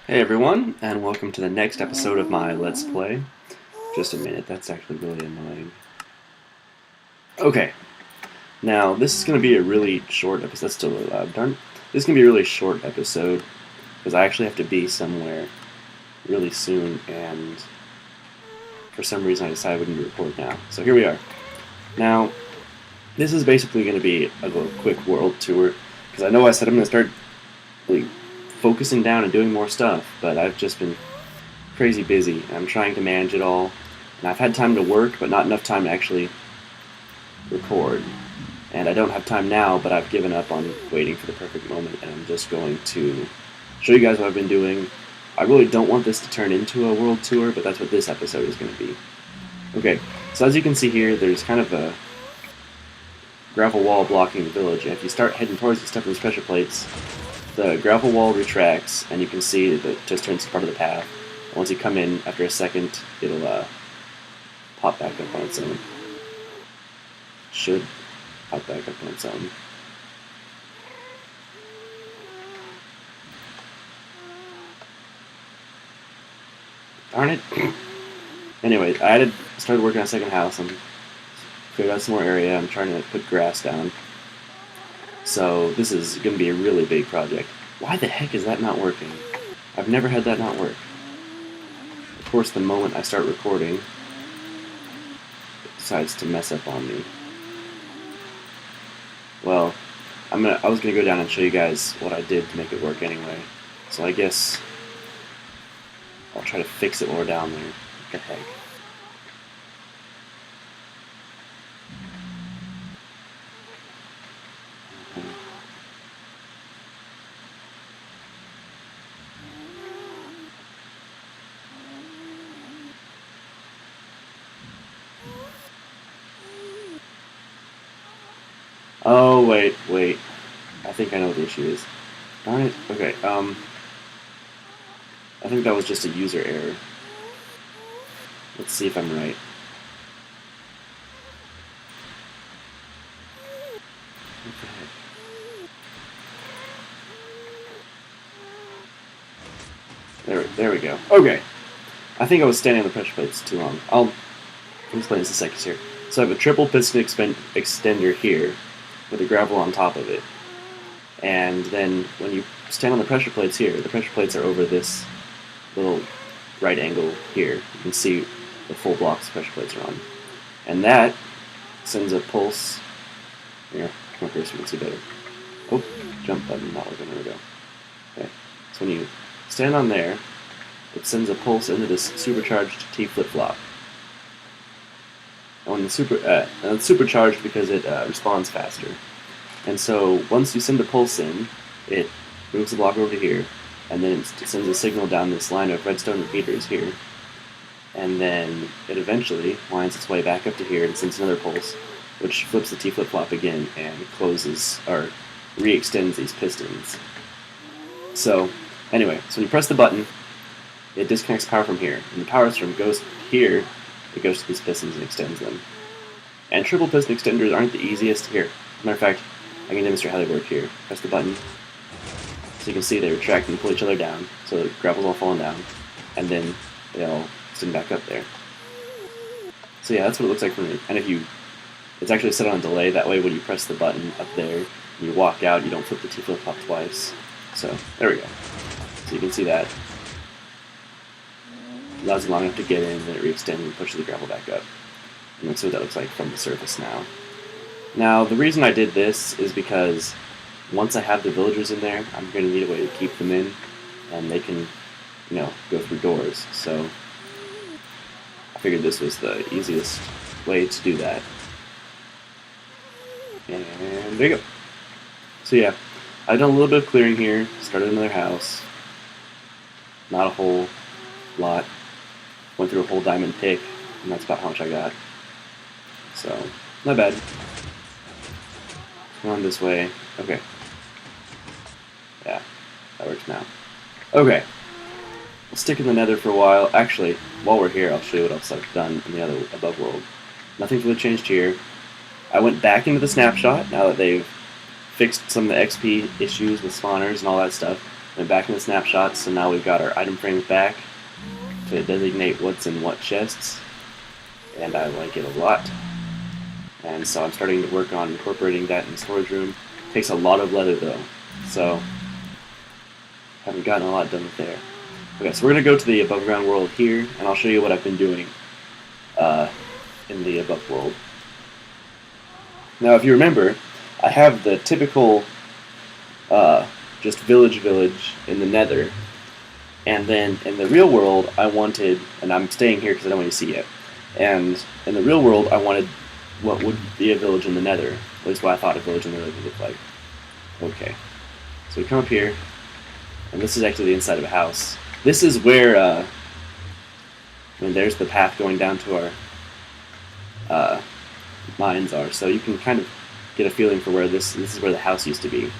Hey everyone, and welcome to the next episode of my Let's Play. Just a minute, that's actually really annoying. Okay, now this is going to be a really short episode. That's still really loud, darn. This is going to be a really short episode, because I actually have to be somewhere really soon, and for some reason I decided we need to record now. So here we are. Now, this is basically going to be a quick world tour, because I know I said I'm going to start like, focusing down and doing more stuff, but I've just been crazy busy. I'm trying to manage it all, and I've had time to work, but not enough time to actually record. And I don't have time now, but I've given up on waiting for the perfect moment, and I'm just going to show you guys what I've been doing. I really don't want this to turn into a world tour, but that's what this episode is going to be. Okay, so as you can see here, there's kind of a gravel wall blocking the village, and if you start heading towards the stuff in these pressure plates, the gravel wall retracts, and you can see that it just turns to part of the path. And once you come in, after a second, it'll pop back up on its own. Should pop back up on its own. Darn it. Anyway, started working on a second house. I'm cleared out some more area. I'm trying to put grass down. So this is going to be a really big project. Why the heck is that not working? I've never had that not work. Of course, the moment I start recording, it decides to mess up on me. Well, I was gonna go down and show you guys what I did to make it work anyway. So I guess I'll try to fix it while we're down there. What the heck? Oh, wait. I think I know what the issue is. Darn it. Okay, I think that was just a user error. Let's see if I'm right. What the heck? There we go. Okay. I think I was standing on the pressure plates too long. I'll explain this in a second here. So I have a triple piston extender here with a gravel on top of it. And then when you stand on the pressure plates here, the pressure plates are over this little right angle here. You can see the full blocks the pressure plates are on. And that sends a pulse. Here, come up here so you can see better. Oh, jump button, not working. There we go. Okay, so when you stand on there, it sends a pulse into this supercharged T flip-flop. And it's supercharged because it responds faster. And so once you send the pulse in, it moves the block over to here, and then it sends a signal down this line of redstone repeaters here, and then it eventually winds its way back up to here and sends another pulse, which flips the T flip-flop again and closes, or re-extends these pistons. So, anyway, so when you press the button, it disconnects power from here, and the power from goes here, it goes to these pistons and extends them. And triple piston extenders aren't the easiest here. As a matter of fact, I can demonstrate how they work here. Press the button. So you can see they retract and pull each other down, so the gravel's all falling down, and then they all extend back up there. So yeah, that's what it looks like from me. And it's actually set on a delay, that way when you press the button up there, and you walk out, you don't flip the T flip-flop twice. So, there we go. So you can see that. Allows it long enough to get in, then it re-extends and pushes the gravel back up. And that's what that looks like from the surface now. Now, the reason I did this is because once I have the villagers in there, I'm going to need a way to keep them in, and they can, go through doors. So I figured this was the easiest way to do that. And there you go. So yeah, I've done a little bit of clearing here, started another house. Not a whole lot. Went through a whole diamond pick, and that's about how much I got. So, not bad. Come on this way. Okay. Yeah, that works now. Okay. We'll stick in the nether for a while. Actually, while we're here, I'll show you what else I've done in the other above world. Nothing's really changed here. I went back into the snapshot now that they've fixed some of the XP issues with spawners and all that stuff. went back in the snapshot, so now we've got our item frames back to designate what's in what chests, and I like it a lot. And so I'm starting to work on incorporating that in the storage room. Takes a lot of leather though, so haven't gotten a lot done with there. Okay, so we're going to go to the above ground world here, and I'll show you what I've been doing in the above world. Now, if you remember, I have the typical just village in the nether, and then in the real world I wanted, and I'm staying here because I don't want you to see it, and in the real world I wanted what would be a village in the nether, at least what I thought a village in the nether would look like. Okay, so we come up here, and this is actually the inside of a house. This is where, I mean, there's the path going down to our mines are, so you can kind of get a feeling for where this is where the house used to be.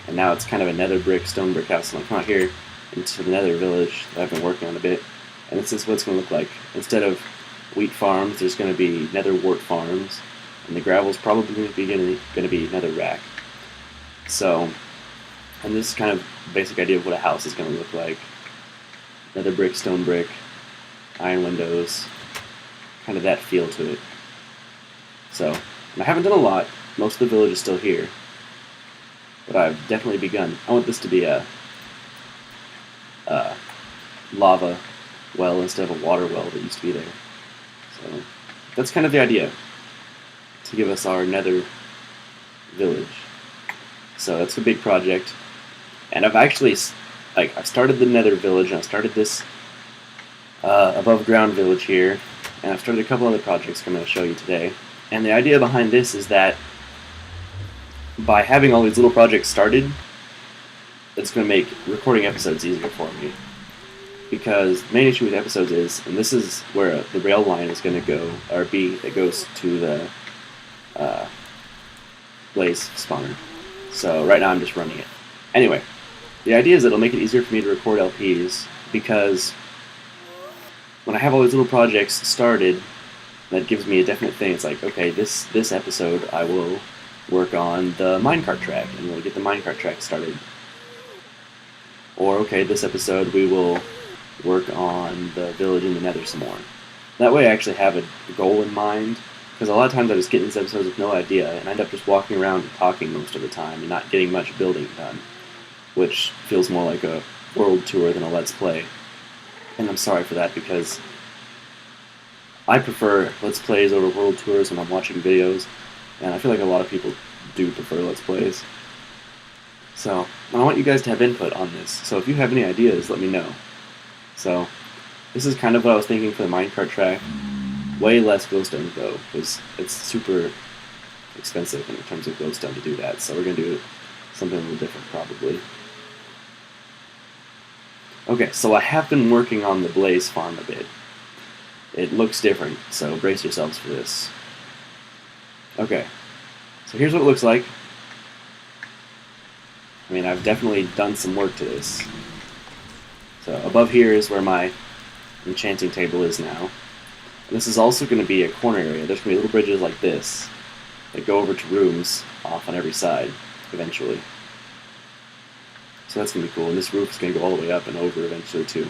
And now it's kind of a nether brick, stone brick house. And I come out here into the nether village that I've been working on a bit, and this is what it's going to look like. Instead of wheat farms, there's going to be nether wart farms, and the gravel's probably going to be nether rack. So, and this is kind of basic idea of what a house is going to look like. Nether brick, stone brick, iron windows, kind of that feel to it. So, and I haven't done a lot. Most of the village is still here, but I've definitely begun. I want this to be a lava well instead of a water well that used to be there. So that's kind of the idea, to give us our nether village. So that's a big project, and I've actually I've started the nether village, and I started this above ground village here, and I've started a couple other projects I'm going to show you today. And the idea behind this is that by having all these little projects started, it's going to make recording episodes easier for me. Because the main issue with episodes is, and this is where the rail line is going to go, or be, that goes to the blaze spawner. So right now I'm just running it. Anyway, the idea is that it'll make it easier for me to record LPs, because when I have all these little projects started, that gives me a definite thing. It's like, okay, this episode I will work on the minecart track, and we'll get the minecart track started. Or, okay, this episode we will work on the village in the nether some more. That way I actually have a goal in mind, because a lot of times I just get in these episodes with no idea, and I end up just walking around and talking most of the time, and not getting much building done, which feels more like a world tour than a let's play. And I'm sorry for that, because I prefer let's plays over world tours when I'm watching videos, and I feel like a lot of people do prefer let's plays. So, I want you guys to have input on this, so if you have any ideas, let me know. So, this is kind of what I was thinking for the minecart track. Way less glowstone though, because it's super expensive in terms of glowstone to do that, so we're going to do something a little different probably. Okay, so I have been working on the blaze farm a bit. It looks different, so brace yourselves for this. Okay, so here's what it looks like. I mean, I've definitely done some work to this. So above here is where my enchanting table is now. And this is also going to be a corner area. There's going to be little bridges like this that go over to rooms off on every side, eventually. So that's going to be cool, and this roof is going to go all the way up and over eventually too.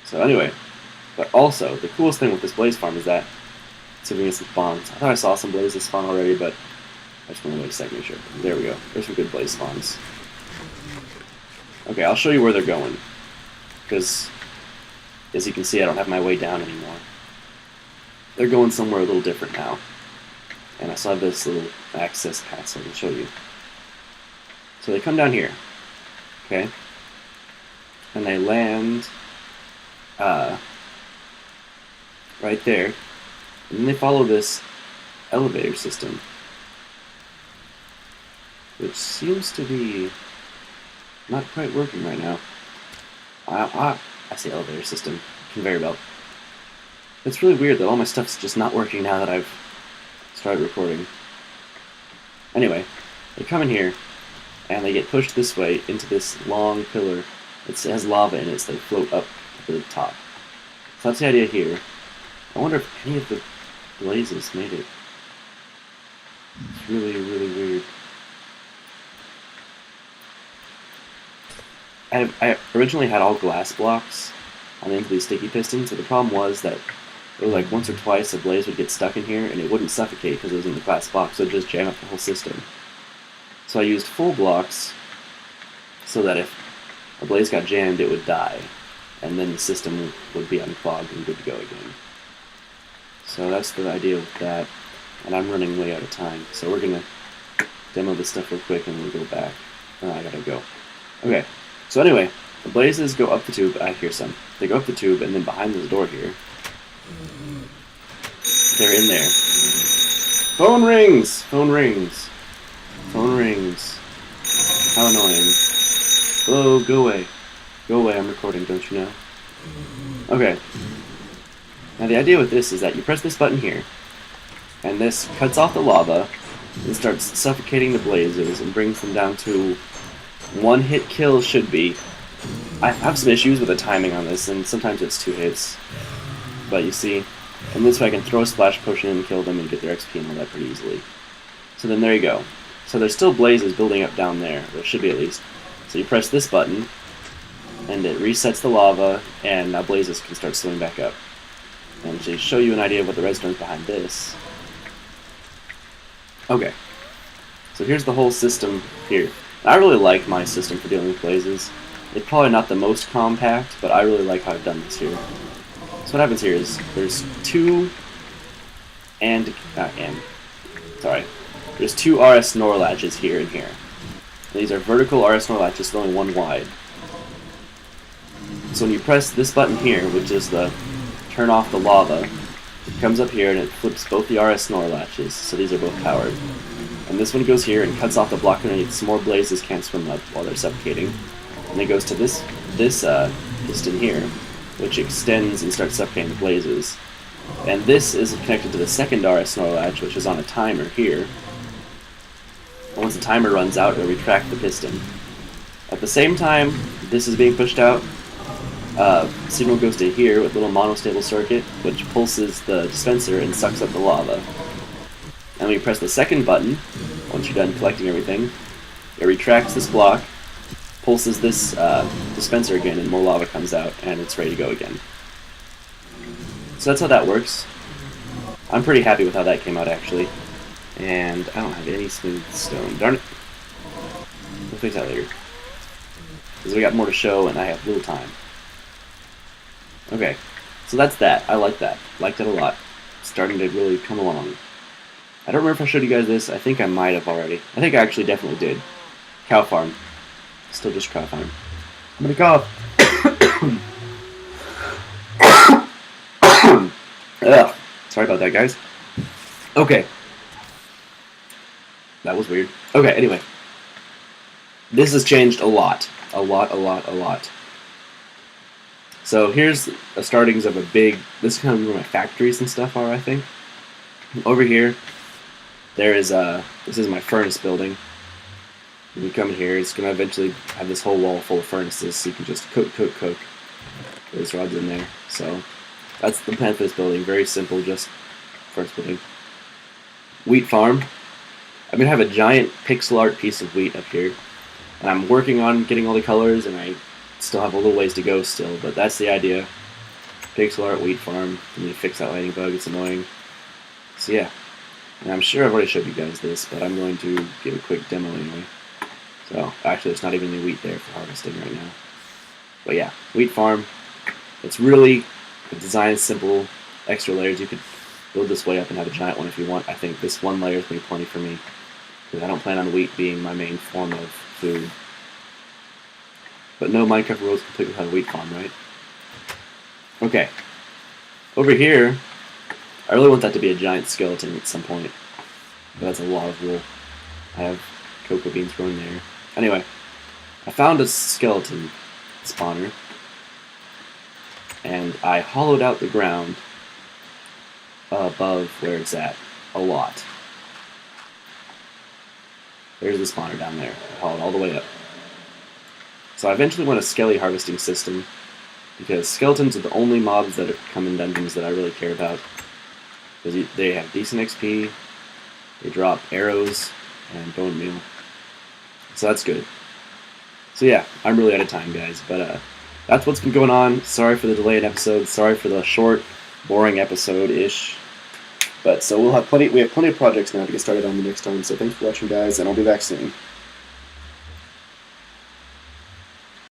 So anyway, but also, the coolest thing with this blaze farm is that it's giving us some spawns. I thought I saw some blazes spawn already, but I just want to wait a second to show. There we go. There's some good blaze spawns. Okay, I'll show you where they're going, because as you can see, I don't have my way down anymore. They're going somewhere a little different now, and I still have this little access path so I can show you. So they come down here, okay, and they land right there, and then they follow this elevator system, which seems to be not quite working right now. I say elevator system, conveyor belt. It's really weird that all my stuff's just not working now that I've started recording. Anyway, they come in here, and they get pushed this way into this long pillar. It has lava in it, so they float up to the top. So that's the idea here. I wonder if any of the blazes made it. It's really, really weird. I originally had all glass blocks on the end of these sticky pistons, so the problem was that it was like once or twice a blaze would get stuck in here and it wouldn't suffocate because it was in the glass box, so it would just jam up the whole system. So I used full blocks so that if a blaze got jammed, it would die, and then the system would be unclogged and good to go again. So that's the idea with that, and I'm running way out of time, so we're going to demo this stuff real quick and we'll go back. Oh, I gotta go. Okay, so anyway, the blazes go up the tube. I hear some. They go up the tube, and then behind this door here, they're in there. Phone rings! Phone rings. Phone rings. How annoying. Hello, go away. Go away, I'm recording, don't you know? Okay. Now the idea with this is that you press this button here, and this cuts off the lava, and starts suffocating the blazes, and brings them down to one-hit kill should be. I have some issues with the timing on this, and sometimes it's 2 hits. But you see, and this way I can throw a splash potion and kill them and get their XP and all that pretty easily. So then there you go. So there's still blazes building up down there. There should be at least. So you press this button, and it resets the lava, and now blazes can start swimming back up. And to show you an idea of what the redstone is behind this. Okay. So here's the whole system here. I really like my system for dealing with blazes. It's probably not the most compact, but I really like how I've done this here. So what happens here is there's two there's 2 RS NOR latches here and here. And these are vertical RS NOR latches, so only one wide. So when you press this button here, which is the turn off the lava, it comes up here and it flips both the RS NOR latches, so these are both powered. And this one goes here and cuts off the block underneath, so more blazes can't swim up while they're suffocating. And it goes to this piston here, which extends and starts suffocating the blazes. And this is connected to the second RS NOR latch, which is on a timer here. And once the timer runs out, it'll retract the piston. At the same time this is being pushed out, signal goes to here with a little monostable circuit, which pulses the dispenser and sucks up the lava. And when you press the second button, once you're done collecting everything, it retracts this block, pulses this dispenser again, and more lava comes out, and it's ready to go again. So that's how that works. I'm pretty happy with how that came out, actually. And I don't have any smooth stone. Darn it. We'll fix that later. Because we got more to show, and I have little time. Okay, so that's that. I like that. Liked it a lot. It's starting to really come along. I don't remember if I showed you guys this. I think I might have already. I think I actually definitely did. Cow farm. Still just cow farm. I'm gonna cough. Ugh. Sorry about that, guys. Okay. That was weird. Okay, anyway. This has changed a lot. A lot. So here's the startings of a big... This is kind of where my factories and stuff are, I think. Over here, there is this is my furnace building. When you come in here, it's going to eventually have this whole wall full of furnaces, so you can just cook. There's rods in there. So that's the plan for this building. Very simple, just furnace building. Wheat farm. I'm going to have a giant pixel art piece of wheat up here. And I'm working on getting all the colors, and I still have a little ways to go still, but that's the idea. Pixel art wheat farm. I need to fix that lightning bug, it's annoying. So yeah. And I'm sure I've already showed you guys this, but I'm going to give a quick demo anyway. So, actually there's not even any wheat there for harvesting right now. But yeah, wheat farm. It's really, the design is simple, extra layers. You could build this way up and have a giant one if you want. I think this one layer is going to be plenty for me, because I don't plan on wheat being my main form of food. But no Minecraft world is complete without a wheat farm, right? Okay. Over here, I really want that to be a giant skeleton at some point. But that's a lot of wool. I have cocoa beans growing there. Anyway, I found a skeleton spawner, and I hollowed out the ground above where it's at a lot. There's the spawner down there. I hollowed all the way up. So I eventually want a skelly harvesting system, because skeletons are the only mobs that come in dungeons that I really care about. Because they have decent XP, they drop arrows and bone meal. So that's good. So yeah, I'm really out of time, guys. But that's what's been going on. Sorry for the delayed episode. Sorry for the short, boring episode-ish. But so we have plenty of projects now to get started on the next time. So thanks for watching, guys, and I'll be back soon.